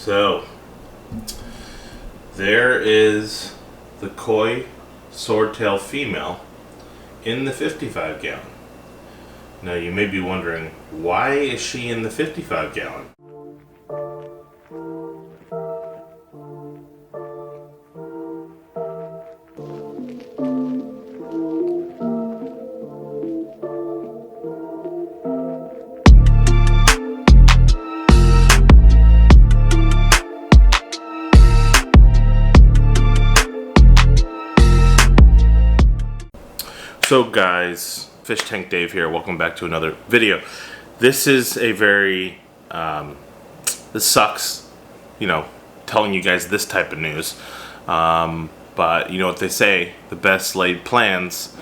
So, there is the koi swordtail female in the 55 gallon. Now you may be wondering, why is she in the 55 gallon? So guys, Fish Tank Dave here, welcome back to another video. This is a very, this sucks, telling you guys this type of news. But you know what they say, the best laid plans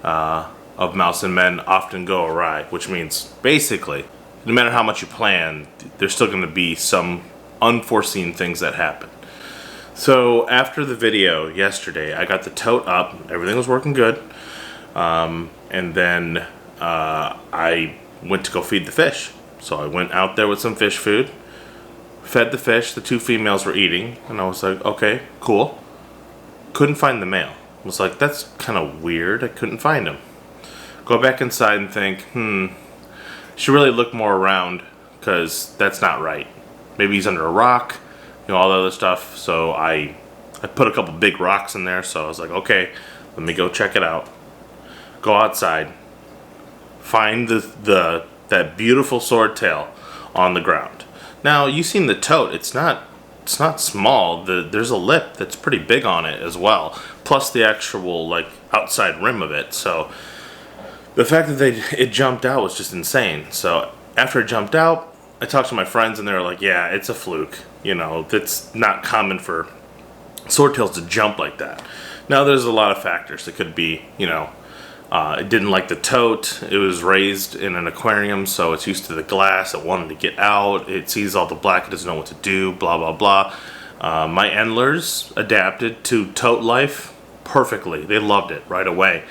of mouse and men often go awry, which means basically, no matter how much you plan, there's still going to be some unforeseen things that happen. So after the video yesterday, I got the tote up, everything was working good. And then I went to go feed the fish. So I went out there with some fish food, fed the fish, the two females were eating, and I was like, okay, cool. Couldn't find the male. I was like, that's kind of weird, I couldn't find him. Go back inside and think, should really look more around, because that's not right. Maybe he's under a rock, all the other stuff. So I put a couple big rocks in there, so I was like, okay, let me go check it out. Go outside, find that beautiful swordtail on the ground. Now you've seen the tote; it's not small. There's a lip that's pretty big on it as well, plus the actual outside rim of it. So the fact that it jumped out was just insane. So after it jumped out, I talked to my friends and they were like, "Yeah, it's a fluke. That's not common for swordtails to jump like that." Now there's a lot of factors. It could be, it didn't like the tote. It was raised in an aquarium, so it's used to the glass. It wanted to get out. It sees all the black. It doesn't know what to do, blah, blah, blah. My endlers adapted to tote life perfectly. They loved it right away.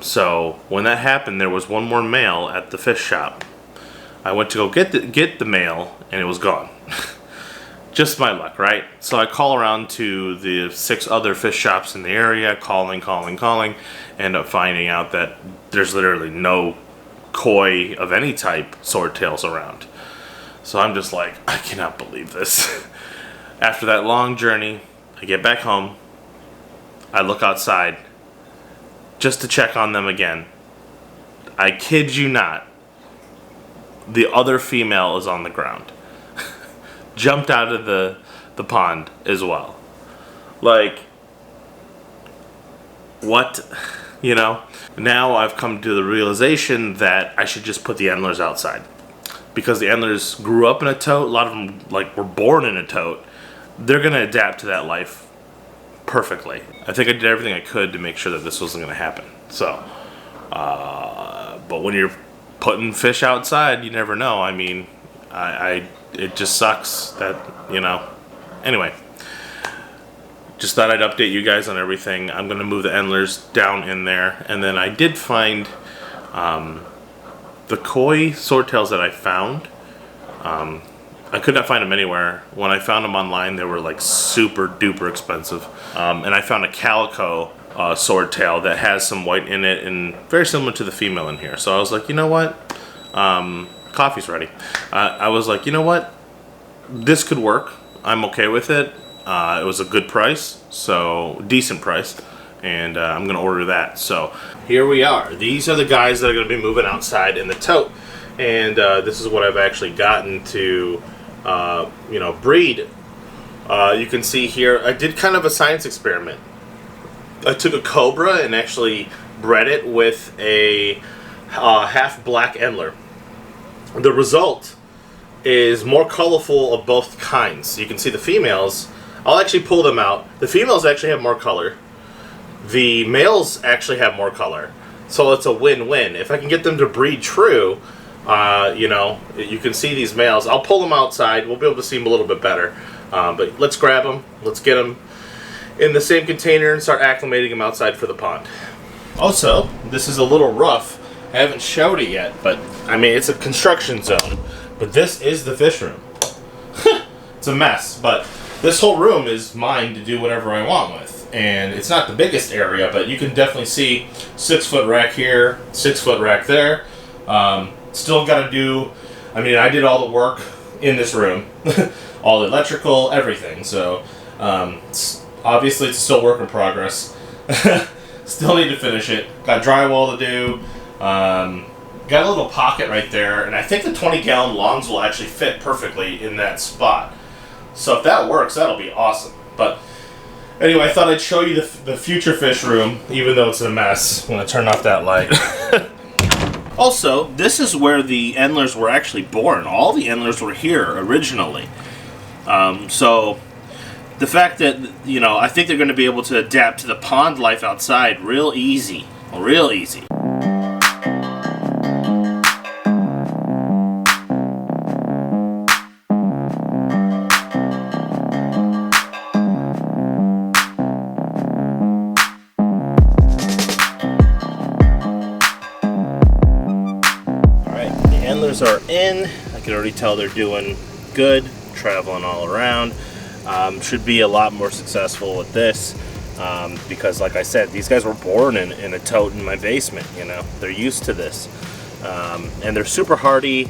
So when that happened, there was one more male at the fish shop. I went to go get the male, and it was gone. Just my luck, right? So I call around to the 6 other fish shops in the area, calling, end up finding out that there's literally no koi of any type swordtails around. So I'm just like, I cannot believe this. After that long journey, I get back home, I look outside just to check on them again. I kid you not, the other female is on the ground. Jumped out of the pond as well. What? Now I've come to the realization that I should just put the endlers outside. Because the endlers grew up in a tote, a lot of them were born in a tote. They're going to adapt to that life perfectly. I think I did everything I could to make sure that this wasn't going to happen. So, but when you're putting fish outside, you never know. I mean, it just sucks that, Anyway, just thought I'd update you guys on everything. I'm going to move the endlers down in there. And then I did find the koi swordtails that I found. I could not find them anywhere. When I found them online, they were super duper expensive. And I found a calico swordtail that has some white in it and very similar to the female in here. So I was like, you know what? Coffee's ready. I was like, you know what? This could work. I'm okay with it. It was a good price, so decent price, and I'm going to order that. So here we are. These are the guys that are going to be moving outside in the tote, and this is what I've actually gotten to, breed. You can see here, I did kind of a science experiment. I took a cobra and actually bred it with a half black endler. The result is more colorful of both kinds. You can see the females. I'll actually pull them out. The females actually have more color. The males actually have more color. So it's a win-win. If I can get them to breed true, you can see these males. I'll pull them outside. We'll be able to see them a little bit better. But let's grab them. Let's get them in the same container and start acclimating them outside for the pond. Also, this is a little rough. I haven't showed it yet, but I mean, it's a construction zone. But this is the fish room. it's a mess. But this whole room is mine to do whatever I want with. And it's not the biggest area, but you can definitely see 6-foot rack here, 6-foot rack there. Still got to do, I mean, I did all the work in this room, all the electrical, everything. So obviously it's still work in progress. Still need to finish it. Got drywall to do. Got a little pocket right there, and I think the 20-gallon longs will actually fit perfectly in that spot. So if that works, that'll be awesome. But anyway, I thought I'd show you the future fish room, even though it's a mess. I'm going to turn off that light. Also, this is where the Endlers were actually born. All the Endlers were here originally. So the fact that, you know, I think they're going to be able to adapt to the pond life outside real easy. Real easy. Are in. I can already tell they're doing good, traveling all around. Should be a lot more successful with this because, like I said, these guys were born in a tote in my basement. You know, they're used to this, and they're super hardy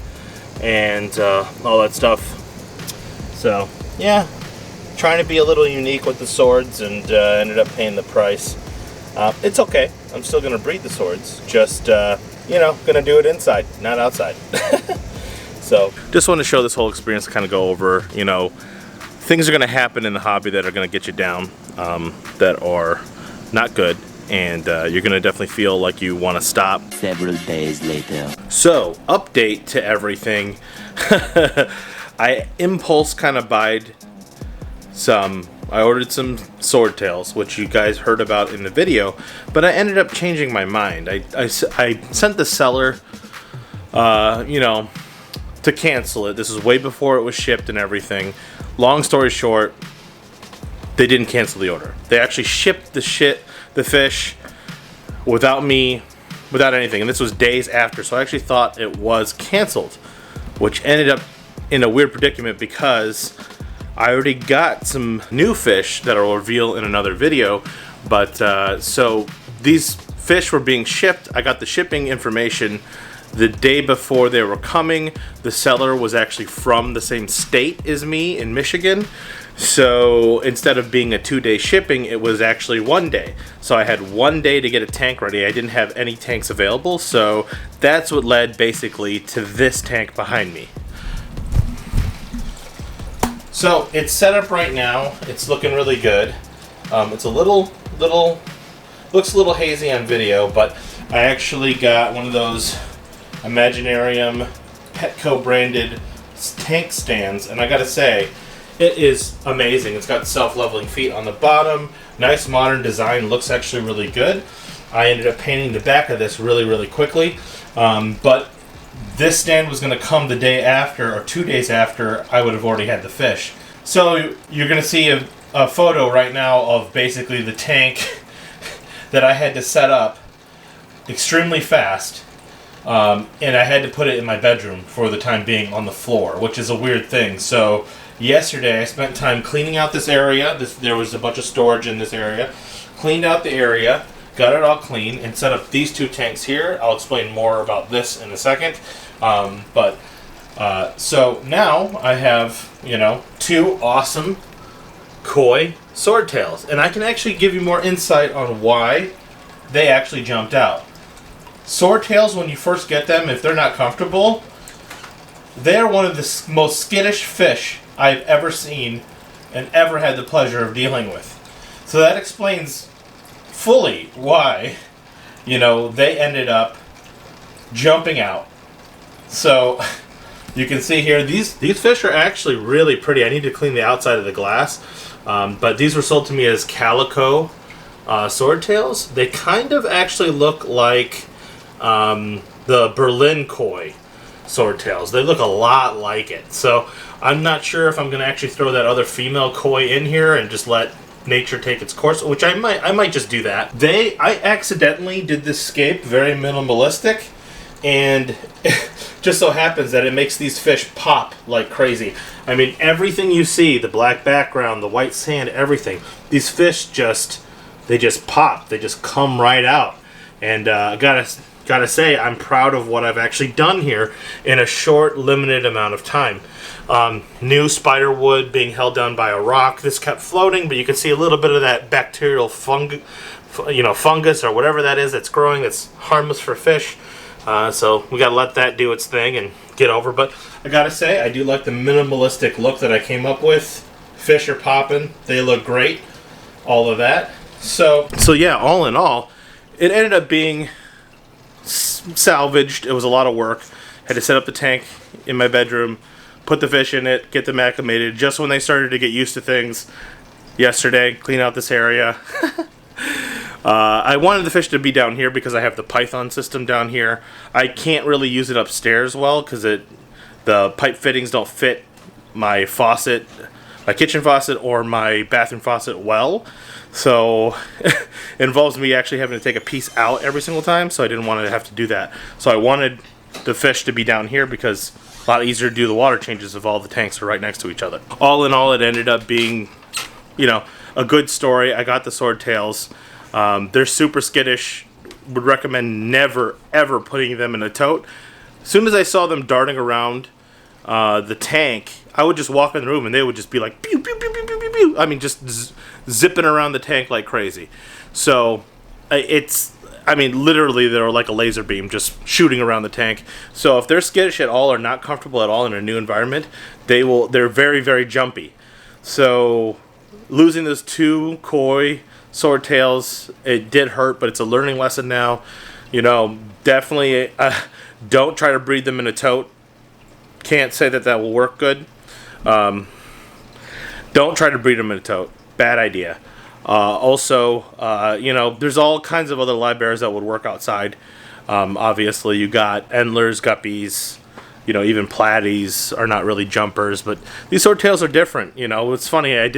and all that stuff. So yeah, trying to be a little unique with the swords, and ended up paying the price. It's okay. I'm still gonna breed the swords. Just you know, gonna do it inside, not outside. So just want to show this whole experience, kind of go over, you know, things are gonna happen in the hobby that are gonna get you down, that are not good, and you're gonna definitely feel like you want to stop. Several days later. So, update to everything. I impulse kind of buyed I ordered some swordtails, which you guys heard about in the video, but I ended up changing my mind. I sent the seller, you know, to cancel it. This is way before it was shipped and everything. Long story short, they didn't cancel the order. They actually shipped the fish without anything, and this was days after, so I actually thought it was canceled, which ended up in a weird predicament because I already got some new fish that I'll reveal in another video, but so these fish were being shipped. I got the shipping information the day before they were coming. The seller was actually from the same state as me in Michigan, so instead of being a 2-day shipping, it was actually 1 day. So I had 1 day to get a tank ready. I didn't have any tanks available, so that's what led basically to this tank behind me. So it's set up right now. It's looking really good. It's a looks a little hazy on video, but I actually got one of those Imaginarium Petco branded tank stands, and I gotta say, it is amazing. It's got self-leveling feet on the bottom, nice modern design, looks actually really good. I ended up painting the back of this really quickly, but this stand was going to come the day after, or 2 days after I would have already had the fish. So you're going to see a photo right now of basically the tank that I had to set up extremely fast, and I had to put it in my bedroom for the time being on the floor, which is a weird thing. So yesterday I spent time cleaning out this area. There was a bunch of storage in this area. Cleaned out the area, got it all clean, and set up these two tanks here. I'll explain more about this in a second. So now I have, you know, two awesome koi swordtails, and I can actually give you more insight on why they actually jumped out. Swordtails, when you first get them, if they're not comfortable, they're one of the most skittish fish I've ever seen and ever had the pleasure of dealing with. So that explains fully why, you know, they ended up jumping out. So you can see here, these fish are actually really pretty. I need to clean the outside of the glass, but these were sold to me as calico swordtails. They kind of actually look like the Berlin koi swordtails. They look a lot like it. So I'm not sure if I'm going to actually throw that other female koi in here and just let nature take its course, which I might just do that. I accidentally did this scape very minimalistic and just so happens that it makes these fish pop like crazy. I mean, everything you see, the black background, the white sand, everything, these fish just pop. They just come right out. And I gotta say, I'm proud of what I've actually done here in a short, limited amount of time. New spider wood being held down by a rock. This kept floating, but you can see a little bit of that bacterial fungus or whatever that is that's growing that's harmless for fish. So we gotta let that do its thing and get over. But I gotta say, I do like the minimalistic look that I came up with. Fish are popping. They look great. All of that. So yeah, all in all, it ended up being salvaged. It was a lot of work. Had to set up the tank in my bedroom, put the fish in it, get them acclimated. Just when they started to get used to things yesterday, clean out this area. I wanted the fish to be down here because I have the Python system down here. I can't really use it upstairs well because the pipe fittings don't fit my faucet, my kitchen faucet or my bathroom faucet well. So it involves me actually having to take a piece out every single time, so I didn't want to have to do that. So I wanted the fish to be down here because a lot easier to do the water changes if all the tanks are right next to each other. All in all, it ended up being, a good story. I got the swordtails. They're super skittish. Would recommend never, ever putting them in a tote. As soon as I saw them darting around the tank, I would just walk in the room and they would just be like, pew, pew, pew, pew, pew, pew, pew. I mean, just zipping around the tank like crazy. So literally they're like a laser beam just shooting around the tank. So if they're skittish at all or not comfortable at all in a new environment, they're very, very jumpy. So losing those 2 koi swordtails, it did hurt, but it's a learning lesson now. Definitely don't try to breed them in a tote. Can't say that will work good. Don't try to breed them in a tote. Bad idea. Also, there's all kinds of other live bears that would work outside. Obviously, you got endlers, guppies, even platies are not really jumpers, but these swordtails are different. It's funny, I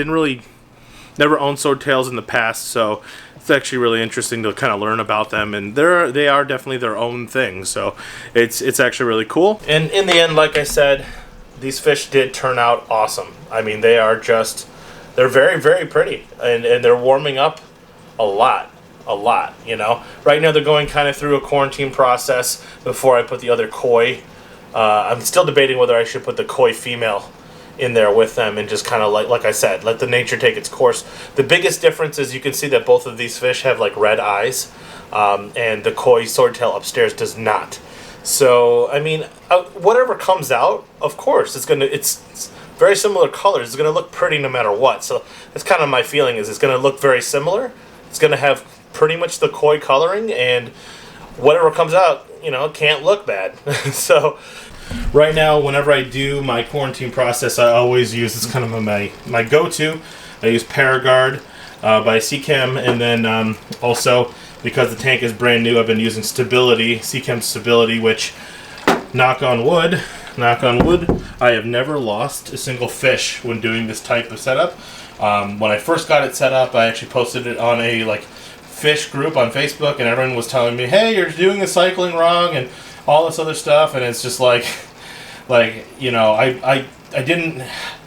never owned swordtails in the past, so it's actually really interesting to kind of learn about them, and they are definitely their own thing, so it's actually really cool. And in the end, like I said, these fish did turn out awesome. I mean, they're very, very pretty, and they're warming up a lot. Right now they're going kind of through a quarantine process before I put the other koi. I'm still debating whether I should put the koi female in there with them and just kind of like I said, let the nature take its course. The biggest difference is you can see that both of these fish have like red eyes, and the koi swordtail upstairs does not. So I mean, whatever comes out, of course it's very similar colors. It's gonna look pretty no matter what. So that's kind of my feeling, is it's gonna look very similar. It's gonna have pretty much the koi coloring, and whatever comes out, can't look bad. So right now, whenever I do my quarantine process, I always use, it's kind of my go-to. I use Paragard by Seachem, and then also, because the tank is brand new, I've been using Seachem Stability, which, knock on wood, I have never lost a single fish when doing this type of setup. When I first got it set up, I actually posted it on a fish group on Facebook, and everyone was telling me, hey, you're doing the cycling wrong, and all this other stuff, and it's just I didn't,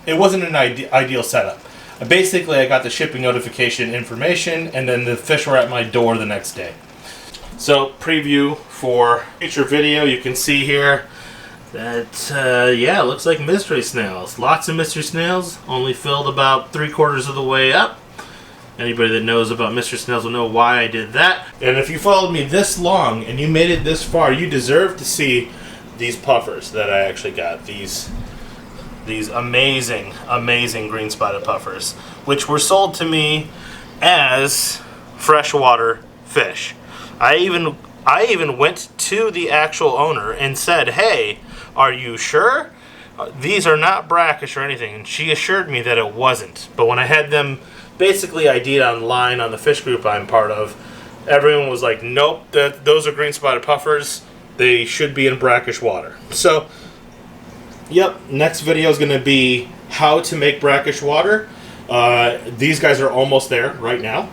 it wasn't an ideal setup. Basically, I got the shipping notification information, and then the fish were at my door the next day. So, preview for future video, you can see here that, it looks like mystery snails. Lots of mystery snails, only filled about 3/4 of the way up. Anybody that knows about mystery snails will know why I did that. And if you followed me this long and you made it this far, you deserve to see these puffers that I actually got. These amazing, amazing green spotted puffers, which were sold to me as freshwater fish. I even went to the actual owner and said, hey, are you sure? These are not brackish or anything. And she assured me that it wasn't. But when I had them basically ID'd online on the fish group I'm part of, everyone was like, nope, those are green spotted puffers. They should be in brackish water. So, yep, next video is going to be how to make brackish water. These guys are almost there right now.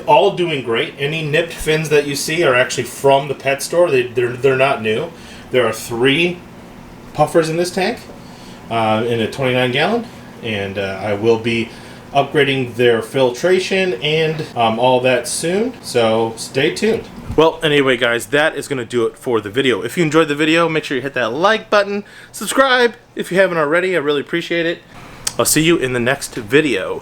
all doing great. Any nipped fins that you see are actually from the pet store. They're not new. There are 3 puffers in this tank in a 29 gallon, and I will be upgrading their filtration and all that soon, so stay tuned. Well, anyway guys, that is going to do it for the video. If you enjoyed the video, make sure you hit that like button, subscribe if you haven't already. I really appreciate it. I'll see you in the next video.